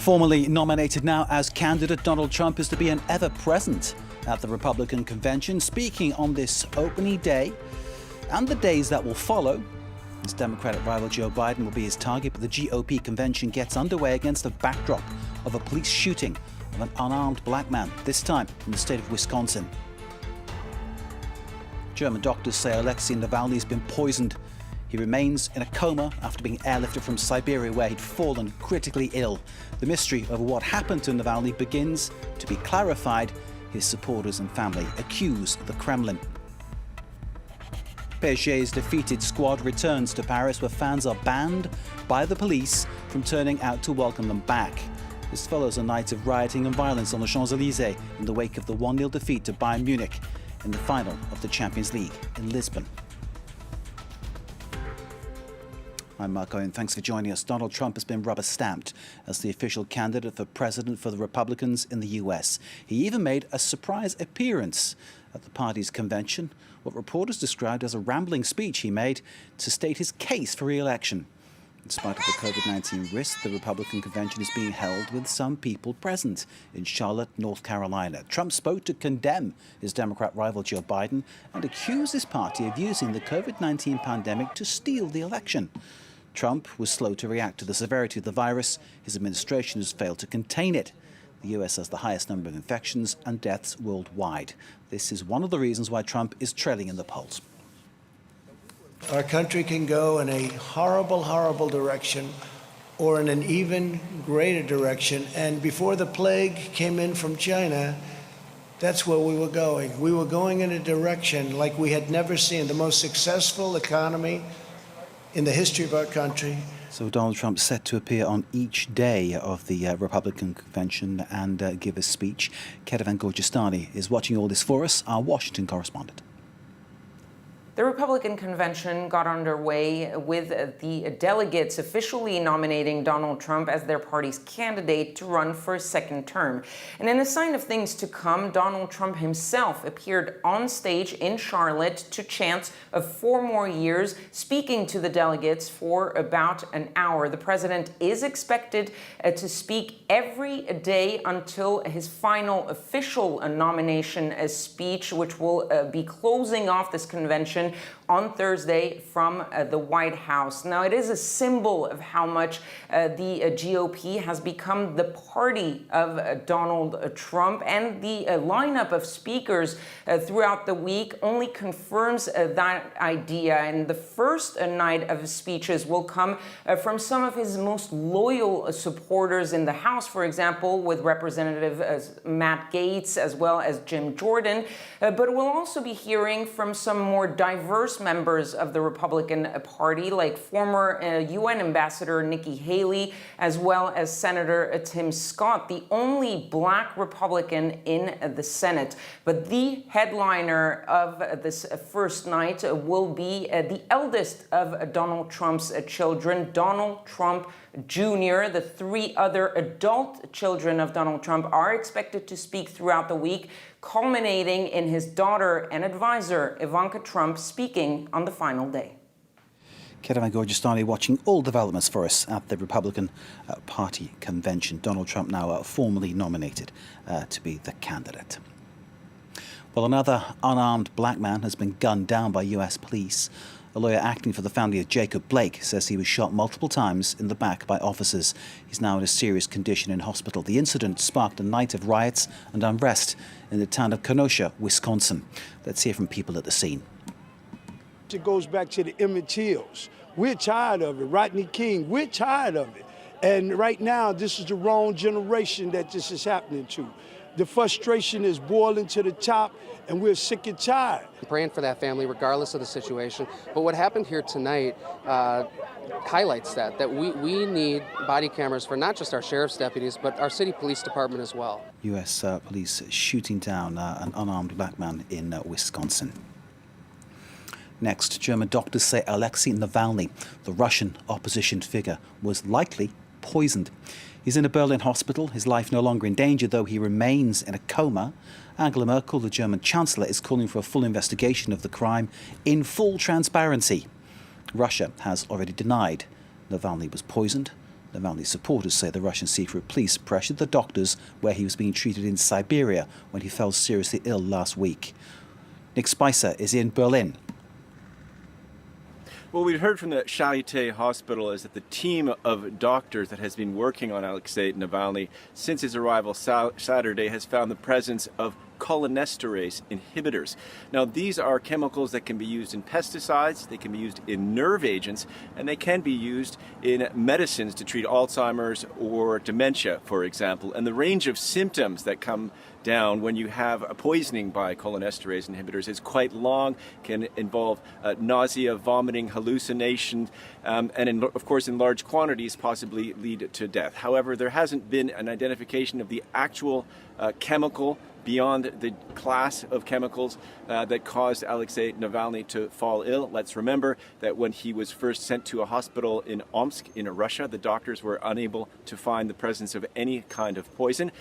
Formally nominated now as candidate, Donald Trump is to be an ever-present at the Republican convention, speaking on this opening day and the days that will follow. His Democratic rival Joe Biden will be his target, but the GOP convention gets underway against a backdrop of a police shooting of an unarmed black man, this time in the state of Wisconsin. German doctors say Alexei Navalny has been poisoned. He remains in a coma after being airlifted from Siberia, where he'd fallen critically ill. The mystery of what happened to Navalny begins to be clarified. His supporters and family accuse the Kremlin. PSG's defeated squad returns to Paris, where fans are banned by the police from turning out to welcome them back. This follows a night of rioting and violence on the Champs-Élysées in the wake of the 1-0 defeat to Bayern Munich in the final of the Champions League in Lisbon. I'm Mark Owen. Thanks for joining us. Donald Trump has been rubber-stamped as the official candidate for president for the Republicans in the US. He even made a surprise appearance at the party's convention, what reporters described as a rambling speech he made to state his case for re-election. In spite of the COVID-19 risk, the Republican convention is being held with some people present in Charlotte, North Carolina. Trump spoke to condemn his Democrat rival Joe Biden and accused his party of using the COVID-19 pandemic to steal the election. Trump was slow to react to the severity of the virus. His administration has failed to contain it. The US has the highest number of infections and deaths worldwide. This is one of the reasons why Trump is trailing in the polls. Our country can go in a horrible, horrible direction or in an even greater direction. And before the plague came in from China, that's where we were going. We were going in a direction like we had never seen, the most successful economy in the history of our country. So Donald Trump set to appear on each day of the Republican convention and give a speech. Ketevan Gorjestani is watching all this for us, our Washington correspondent. The Republican convention got underway with the delegates officially nominating Donald Trump as their party's candidate to run for a second term. And in a sign of things to come, Donald Trump himself appeared on stage in Charlotte to chant of 4 more years, speaking to the delegates for about an hour. The president is expected to speak every day until his final official nomination speech, which will be closing off this convention on Thursday from the White House. Now, it is a symbol of how much the GOP has become the party of Donald Trump, and the lineup of speakers throughout the week only confirms that idea. And the first night of speeches will come from some of his most loyal supporters in the House, for example, with Representative Matt Gaetz as well as Jim Jordan. But we'll also be hearing from some more diverse members of the Republican Party, like former UN Ambassador Nikki Haley, as well as Senator Tim Scott, the only black Republican in the Senate. But the headliner of this first night will be the eldest of Donald Trump's children, Donald Trump Jr. The 3 other adult children of Donald Trump are expected to speak throughout the week, culminating in his daughter and advisor, Ivanka Trump, speaking on the final day. Ketevan Gorjestani watching all developments for us at the Republican Party convention. Donald Trump now formally nominated to be the candidate. Well, another unarmed black man has been gunned down by US police. A lawyer acting for the family of Jacob Blake says he was shot multiple times in the back by officers. He's now in a serious condition in hospital. The incident sparked a night of riots and unrest in the town of Kenosha, Wisconsin. Let's hear from people at the scene. It goes back to the Emmett Tills. We're tired of it. Rodney King, we're tired of it. And right now, this is the wrong generation that this is happening to. The frustration is boiling to the top, and we're sick and tired. I'm praying for that family, regardless of the situation. But what happened here tonight highlights that we need body cameras for not just our sheriff's deputies, but our city police department as well. U.S. police shooting down an unarmed black man in Wisconsin. Next, German doctors say Alexei Navalny, the Russian opposition figure, was likely poisoned. He's in a Berlin hospital, his life no longer in danger, though he remains in a coma. Angela Merkel, the German Chancellor, is calling for a full investigation of the crime in full transparency. Russia has already denied Navalny was poisoned. Navalny's supporters say the Russian secret police pressured the doctors where he was being treated in Siberia when he fell seriously ill last week. Nick Spicer is in Berlin. What we've heard from the Charité hospital is that the team of doctors that has been working on Alexei Navalny since his arrival Saturday has found the presence of cholinesterase inhibitors. Now, these are chemicals that can be used in pesticides, they can be used in nerve agents, and they can be used in medicines to treat Alzheimer's or dementia, for example. And the range of symptoms that come down when you have a poisoning by cholinesterase inhibitors is quite long, can involve nausea, vomiting, hallucination, and of course in large quantities possibly lead to death. However, there hasn't been an identification of the actual chemical beyond the class of chemicals that caused Alexei Navalny to fall ill. Let's remember that when he was first sent to a hospital in Omsk in Russia, the doctors were unable to find the presence of any kind of poison.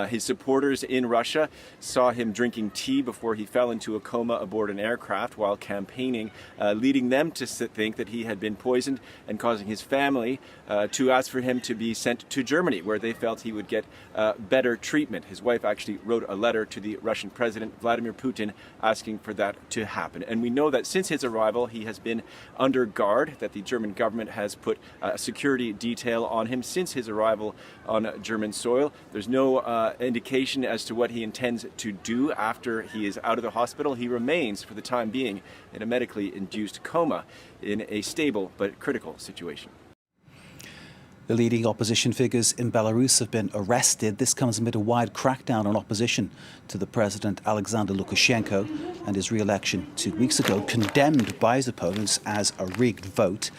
His supporters in Russia saw him drinking tea before he fell into a coma aboard an aircraft while campaigning, leading them to think that he had been poisoned and causing his family to ask for him to be sent to Germany, where they felt he would get better treatment. His wife actually wrote a letter to the Russian President Vladimir Putin asking for that to happen. And we know that since his arrival, he has been under guard, that the German government has put a security detail on him since his arrival on German soil. There's no indication as to what he intends to do after he is out of the hospital. He remains, for the time being, in a medically induced coma in a stable but critical situation. The leading opposition figures in Belarus have been arrested. This comes amid a wide crackdown on opposition to the president Alexander Lukashenko and his re-election 2 weeks ago, condemned by his opponents as a rigged vote.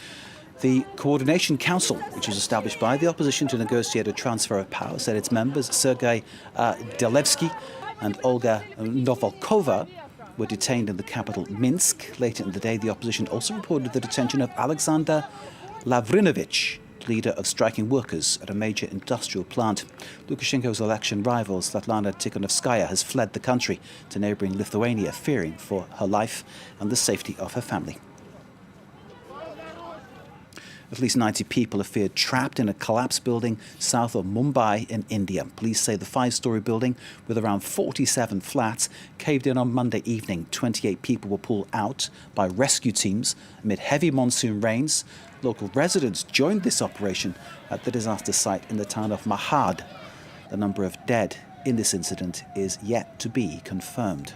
The Coordination Council, which was established by the opposition to negotiate a transfer of power, said its members, Sergei Delevsky and Olga Novalkova, were detained in the capital, Minsk. Later in the day, the opposition also reported the detention of Alexander Lavrinovich, leader of striking workers at a major industrial plant. Lukashenko's election rival, Svetlana Tikhonovskaya, has fled the country to neighbouring Lithuania, fearing for her life and the safety of her family. At least 90 people are feared trapped in a collapsed building south of Mumbai in India. Police say the 5-storey building with around 47 flats caved in on Monday evening. 28 people were pulled out by rescue teams amid heavy monsoon rains. Local residents joined this operation at the disaster site in the town of Mahad. The number of dead in this incident is yet to be confirmed.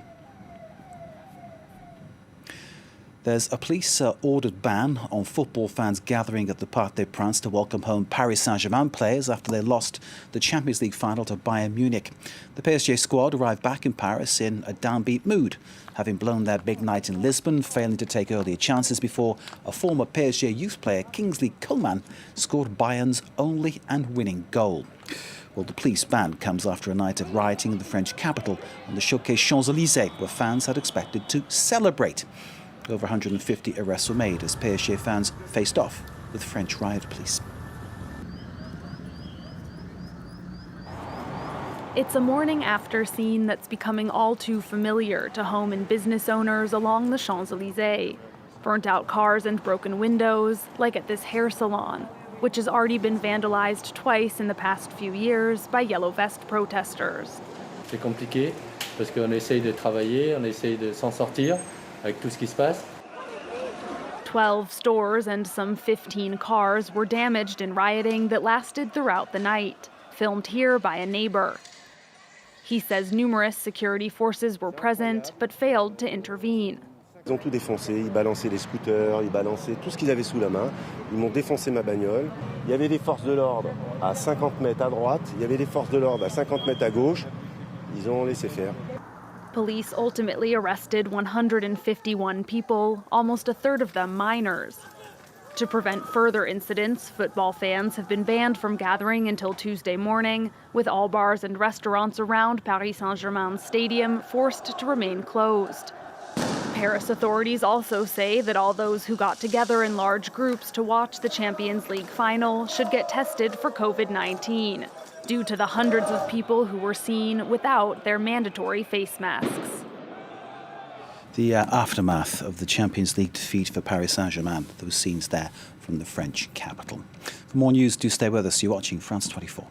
There's a police-ordered ban on football fans gathering at the Parc des Princes to welcome home Paris Saint-Germain players after they lost the Champions League final to Bayern Munich. The PSG squad arrived back in Paris in a downbeat mood, having blown their big night in Lisbon, failing to take earlier chances before a former PSG youth player, Kingsley Coman, scored Bayern's only and winning goal. Well, the police ban comes after a night of rioting in the French capital on the Chauquet Champs-Élysées, where fans had expected to celebrate. Over 150 arrests were made as PSG fans faced off with French riot police. It's a morning after scene that's becoming all too familiar to home and business owners along the Champs-Élysées. Burnt out cars and broken windows, like at this hair salon, which has already been vandalized twice in the past few years by yellow vest protesters. C'est compliqué parce qu'on essaye de travailler, on essaye de s'en sortir avec tout ce qui se passe. 12 stores and some 15 cars were damaged in rioting that lasted throughout the night, filmed here by a neighbor. He says numerous security forces were present but failed to intervene. Ils ont tout défoncé, ils balançaient les scooters, ils balançaient tout ce qu'ils avaient sous la main. Ils m'ont défoncé ma bagnole. Il y avait des forces de l'ordre à 50 mètres à droite, il y avait des forces de l'ordre à 50 mètres à gauche. Ils ont laissé faire. Police ultimately arrested 151 people, almost a third of them minors. To prevent further incidents, football fans have been banned from gathering until Tuesday morning, with all bars and restaurants around Paris Saint-Germain's stadium forced to remain closed. Paris authorities also say that all those who got together in large groups to watch the Champions League final should get tested for COVID-19, due to the hundreds of people who were seen without their mandatory face masks. The aftermath of the Champions League defeat for Paris Saint-Germain, those scenes there from the French capital. For more news, do stay with us. You're watching France 24.